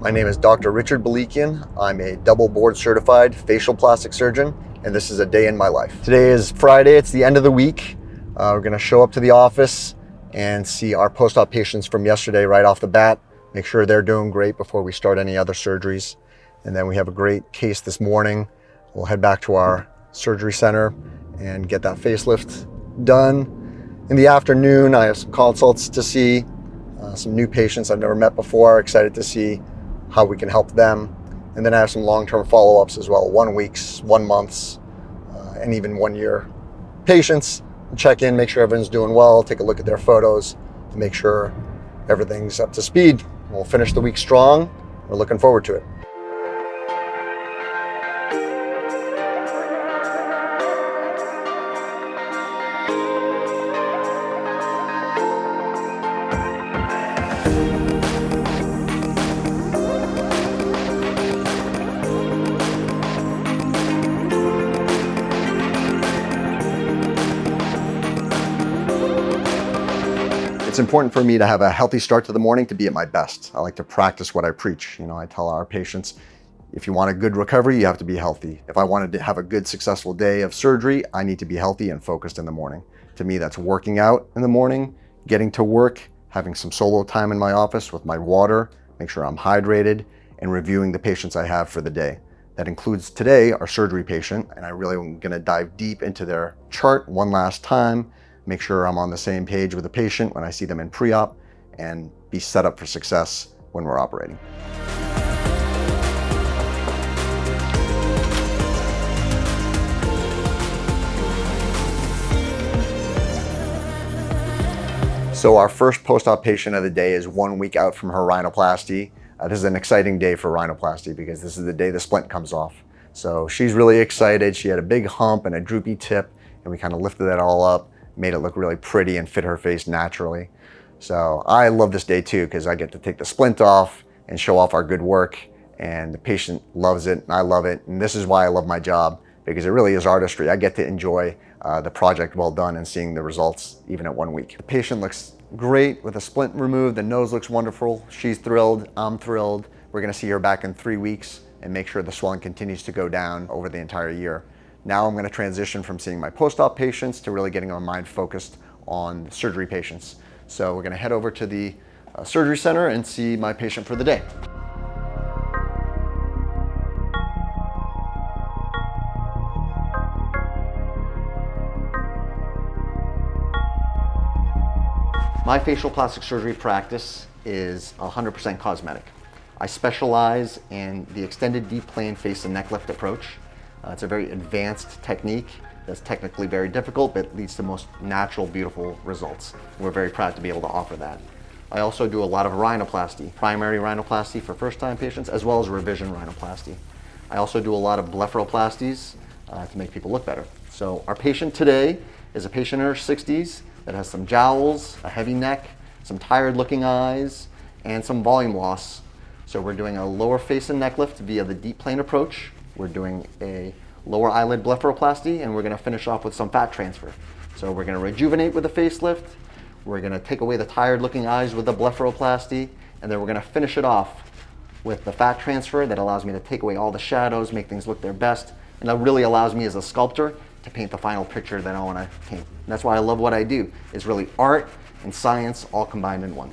My name is Dr. Richard Balikian. I'm a double board certified facial plastic surgeon, and this is a day in my life. Today is Friday, it's the end of the week. We're gonna show up to the office and see our post-op patients from yesterday right off the bat, make sure they're doing great before we start any other surgeries. And then we have a great case this morning. We'll head back to our surgery center and get that facelift done. In the afternoon, I have some consults to see, some new patients I've never met before, excited to see how we can help them. And then I have some long-term follow-ups as well, 1 weeks, 1 months, and even 1 year patients. Check in, make sure everyone's doing well, take a look at their photos, and make sure everything's up to speed. We'll finish the week strong. We're looking forward to it. It's important for me to have a healthy start to the morning to be at my best. I like to practice what I preach. I tell our patients, if you want a good recovery, you have to be healthy. If I wanted to have a good, successful day of surgery, I need to be healthy and focused in the morning. To me, that's working out in the morning, getting to work, having some solo time in my office with my water, make sure I'm hydrated, and reviewing the patients I have for the day. That includes today, our surgery patient, and I really am gonna dive deep into their chart one last time, make sure I'm on the same page with the patient when I see them in pre-op, and be set up for success when we're operating. So our first post-op patient of the day is 1 week out from her rhinoplasty. This is an exciting day for rhinoplasty because this is the day the splint comes off. So she's really excited. She had a big hump and a droopy tip, and we kind of lifted that all up, made it look really pretty and fit her face naturally. So I love this day too, because I get to take the splint off and show off our good work, and the patient loves it and I love it. And this is why I love my job, because it really is artistry. I get to enjoy the project well done and seeing the results even at 1 week. The patient looks great with a splint removed. The nose looks wonderful. She's thrilled, I'm thrilled. We're gonna see her back in 3 weeks and make sure the swelling continues to go down over the entire year. Now I'm gonna transition from seeing my post-op patients to really getting my mind focused on surgery patients. So we're gonna head over to the surgery center and see my patient for the day. My facial plastic surgery practice is 100% cosmetic. I specialize in the extended deep plane face and neck lift approach. It's a very advanced technique that's technically very difficult, but leads to most natural, beautiful results. We're very proud to be able to offer that. I also do a lot of rhinoplasty, primary rhinoplasty for first-time patients, as well as revision rhinoplasty. I also do a lot of blepharoplasties to make people look better. So our patient today is a patient in her 60s that has some jowls, a heavy neck, some tired-looking eyes, and some volume loss. So we're doing a lower face and neck lift via the deep plane approach. We're doing a lower eyelid blepharoplasty, and we're gonna finish off with some fat transfer. So we're gonna rejuvenate with a facelift, we're gonna take away the tired looking eyes with the blepharoplasty, and then we're gonna finish it off with the fat transfer that allows me to take away all the shadows, make things look their best, and that really allows me as a sculptor to paint the final picture that I wanna paint. And that's why I love what I do. It's really art and science all combined in one.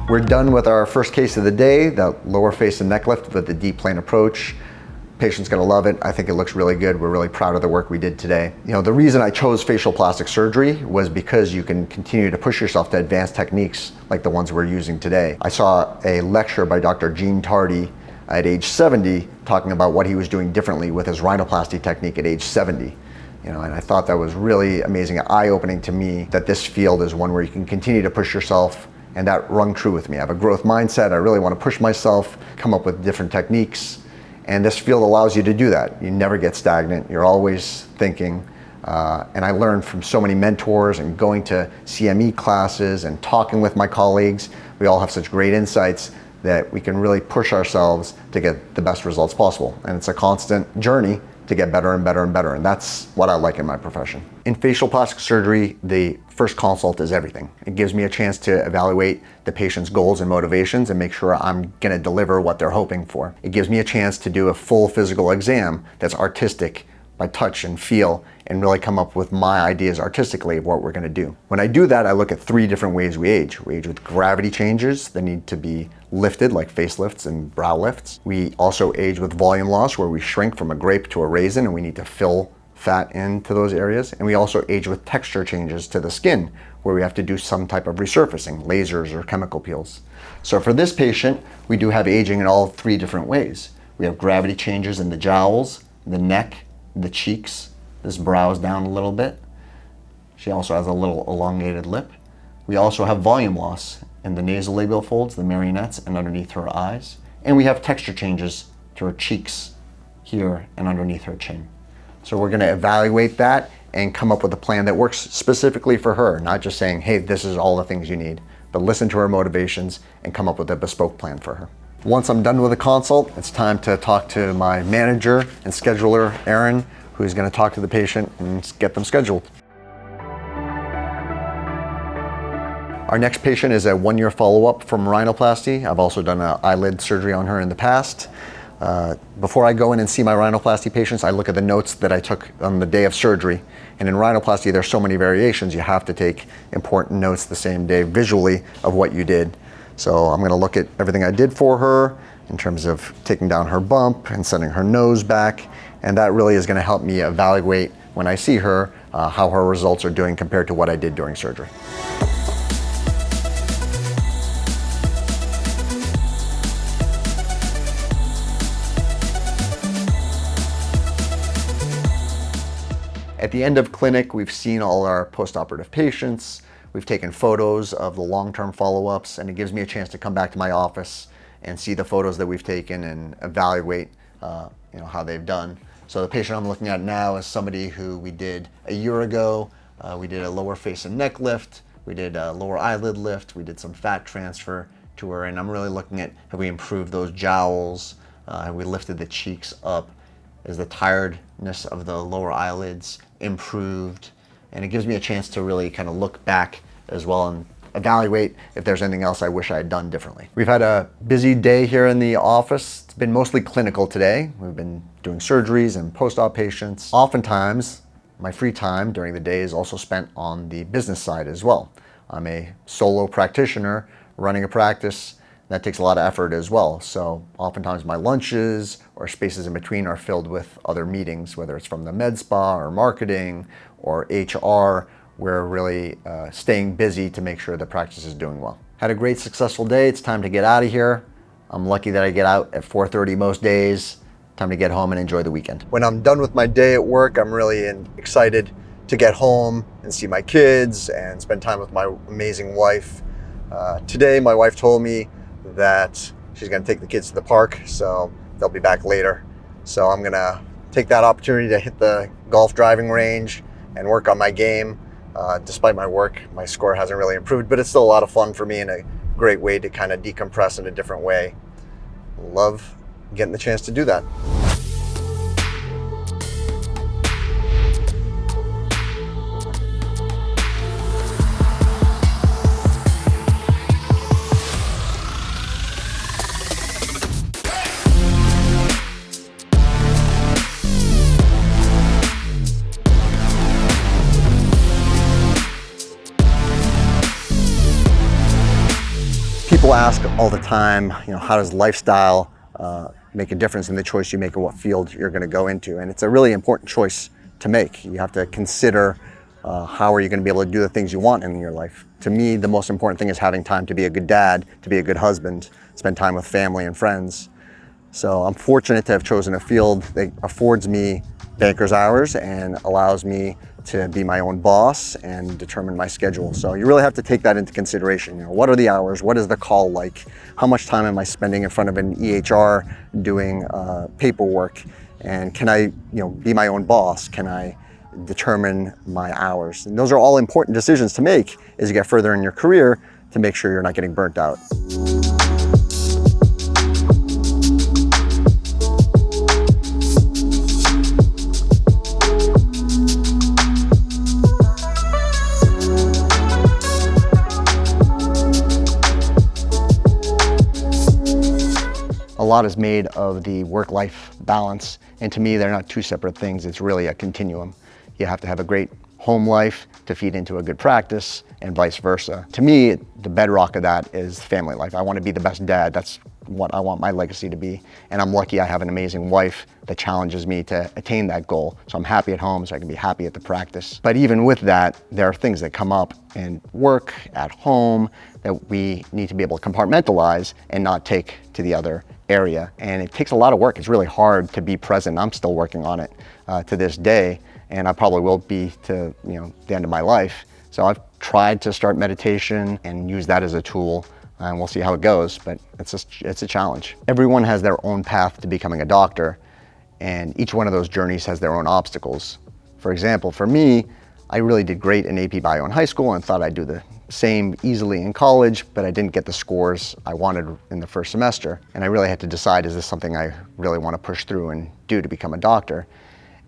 We're done with our first case of the day, the lower face and neck lift with the deep plane approach. Patient's gonna love it. I think it looks really good. We're really proud of the work we did today. The reason I chose facial plastic surgery was because you can continue to push yourself to advanced techniques like the ones we're using today. I saw a lecture by Dr. Gene Tardy at age 70 talking about what he was doing differently with his rhinoplasty technique at age 70. And I thought that was really amazing, eye-opening to me, that this field is one where you can continue to push yourself And that rung true with me. I have a growth mindset. I really want to push myself, come up with different techniques. And this field allows you to do that. You never get stagnant. You're always thinking. And I learned from so many mentors and going to CME classes and talking with my colleagues. We all have such great insights that we can really push ourselves to get the best results possible. And it's a constant journey to get better and better and better. And that's what I like in my profession. In facial plastic surgery, the first consult is everything. It gives me a chance to evaluate the patient's goals and motivations and make sure I'm gonna deliver what they're hoping for. It gives me a chance to do a full physical exam that's artistic by touch and feel and really come up with my ideas artistically of what we're gonna do. When I do that, I look at 3 different ways we age. We age with gravity changes that need to be lifted, like facelifts and brow lifts. We also age with volume loss, where we shrink from a grape to a raisin and we need to fill fat into those areas. And we also age with texture changes to the skin, where we have to do some type of resurfacing, lasers or chemical peels. So for this patient, we do have aging in all 3 different ways. We have gravity changes in the jowls, the neck, the cheeks. This brow's down a little bit. She also has a little elongated lip. We also have volume loss in the nasolabial folds, the marionettes, and underneath her eyes. And we have texture changes to her cheeks here and underneath her chin. So we're gonna evaluate that and come up with a plan that works specifically for her, not just saying, hey, this is all the things you need, but listen to her motivations and come up with a bespoke plan for her. Once I'm done with the consult, it's time to talk to my manager and scheduler, Aaron, who's gonna talk to the patient and get them scheduled. Our next patient is a 1-year follow-up from rhinoplasty. I've also done an eyelid surgery on her in the past. Before I go in and see my rhinoplasty patients, I look at the notes that I took on the day of surgery. And in rhinoplasty, there's so many variations, you have to take important notes the same day visually of what you did. So I'm gonna look at everything I did for her in terms of taking down her bump and sending her nose back. And that really is gonna help me evaluate when I see her, how her results are doing compared to what I did during surgery. At the end of clinic, we've seen all our postoperative patients. We've taken photos of the long-term follow-ups, and it gives me a chance to come back to my office and see the photos that we've taken and evaluate how they've done. So the patient I'm looking at now is somebody who we did a year ago. We did a lower face and neck lift. We did a lower eyelid lift. We did some fat transfer to her, and I'm really looking at, have we improved those jowls? Have we lifted the cheeks up? Is the tiredness of the lower eyelids improved? And it gives me a chance to really kind of look back as well and evaluate if there's anything else I wish I had done differently. We've had a busy day here in the office. It's been mostly clinical today. We've been doing surgeries and post-op patients. Oftentimes, my free time during the day is also spent on the business side as well. I'm a solo practitioner running a practice. That takes a lot of effort as well. So oftentimes my lunches or spaces in between are filled with other meetings, whether it's from the med spa or marketing or HR. We're really staying busy to make sure the practice is doing well. Had a great successful day. It's time to get out of here. I'm lucky that I get out at 4:30 most days. Time to get home and enjoy the weekend. When I'm done with my day at work, I'm really excited to get home and see my kids and spend time with my amazing wife. Today, my wife told me that she's gonna take the kids to the park, so they'll be back later. So I'm gonna take that opportunity to hit the golf driving range and work on my game. Despite my work, my score hasn't really improved, but it's still a lot of fun for me and a great way to kind of decompress in a different way. Love getting the chance to do that. People ask all the time, how does lifestyle make a difference in the choice you make of what field you're going to go into? And it's a really important choice to make. You have to consider how are you going to be able to do the things you want in your life. To me, the most important thing is having time to be a good dad, to be a good husband, spend time with family and friends. So I'm fortunate to have chosen a field that affords me banker's hours and allows me to be my own boss and determine my schedule. So you really have to take that into consideration. What are the hours? What is the call like? How much time am I spending in front of an EHR doing paperwork? And can I be my own boss? Can I determine my hours? And those are all important decisions to make as you get further in your career to make sure you're not getting burnt out. A lot is made of the work-life balance, and to me, they're not two separate things. It's really a continuum. You have to have a great home life to feed into a good practice, and vice versa. To me, the bedrock of that is family life. I want to be the best dad. That's what I want my legacy to be. And I'm lucky I have an amazing wife that challenges me to attain that goal. So I'm happy at home so I can be happy at the practice. But even with that, there are things that come up in work, at home, that we need to be able to compartmentalize and not take to the other area. And it takes a lot of work. It's really hard to be present. I'm still working on it to this day, and I probably will be to the end of my life. So I've tried to start meditation and use that as a tool, and we'll see how it goes, but it's a challenge. Everyone has their own path to becoming a doctor, and each one of those journeys has their own obstacles. For example, for me, I really did great in AP Bio in high school and thought I'd do the same easily in college, but I didn't get the scores I wanted in the first semester. And I really had to decide, is this something I really want to push through and do to become a doctor?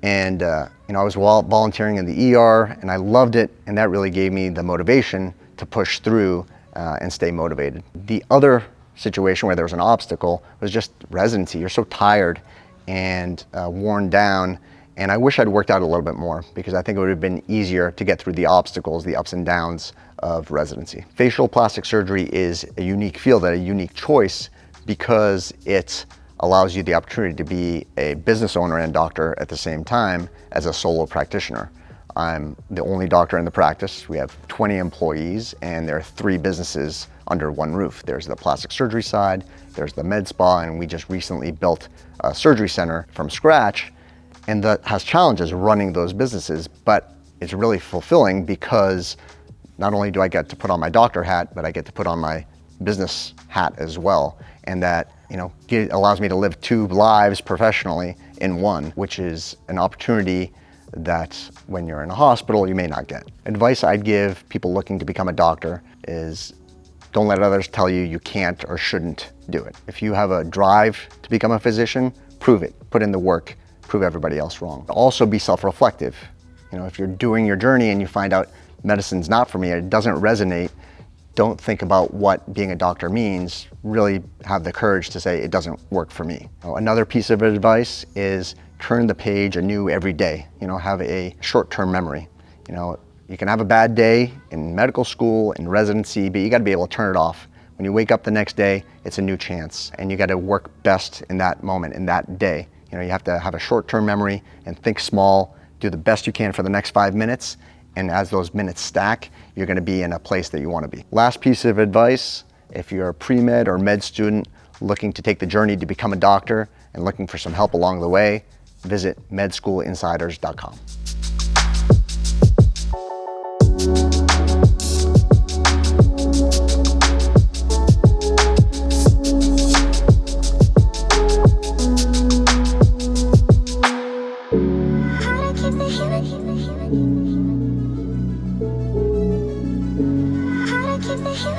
And I was volunteering in the ER, and I loved it, and that really gave me the motivation to push through and stay motivated. The other situation where there was an obstacle was just residency. You're so tired and worn down, and I wish I'd worked out a little bit more, because I think it would have been easier to get through the obstacles, the ups and downs of residency. Facial plastic surgery is a unique field, a unique choice, because it allows you the opportunity to be a business owner and doctor at the same time as a solo practitioner. I'm the only doctor in the practice. We have 20 employees, and there are 3 businesses under one roof. There's the plastic surgery side, there's the med spa, and we just recently built a surgery center from scratch, and that has challenges running those businesses, but it's really fulfilling because not only do I get to put on my doctor hat, but I get to put on my business hat as well. And that allows me to live 2 lives professionally in one, which is an opportunity that when you're in a hospital, you may not get. Advice I'd give people looking to become a doctor is, don't let others tell you you can't or shouldn't do it. If you have a drive to become a physician, prove it, put in the work, prove everybody else wrong. Also be self-reflective. If you're doing your journey and you find out medicine's not for me, it doesn't resonate, don't think about what being a doctor means. Really have the courage to say it doesn't work for me. Another piece of advice is turn the page anew every day. Have a short-term memory. You can have a bad day in medical school, in residency, but you got to be able to turn it off. When you wake up the next day, it's a new chance, and you got to work best in that moment, in that day. You have to have a short-term memory and think small, do the best you can for the next 5 minutes, and as those minutes stack, you're going to be in a place that you want to be. Last piece of advice, if you're a pre-med or med student looking to take the journey to become a doctor and looking for some help along the way, visit medschoolinsiders.com.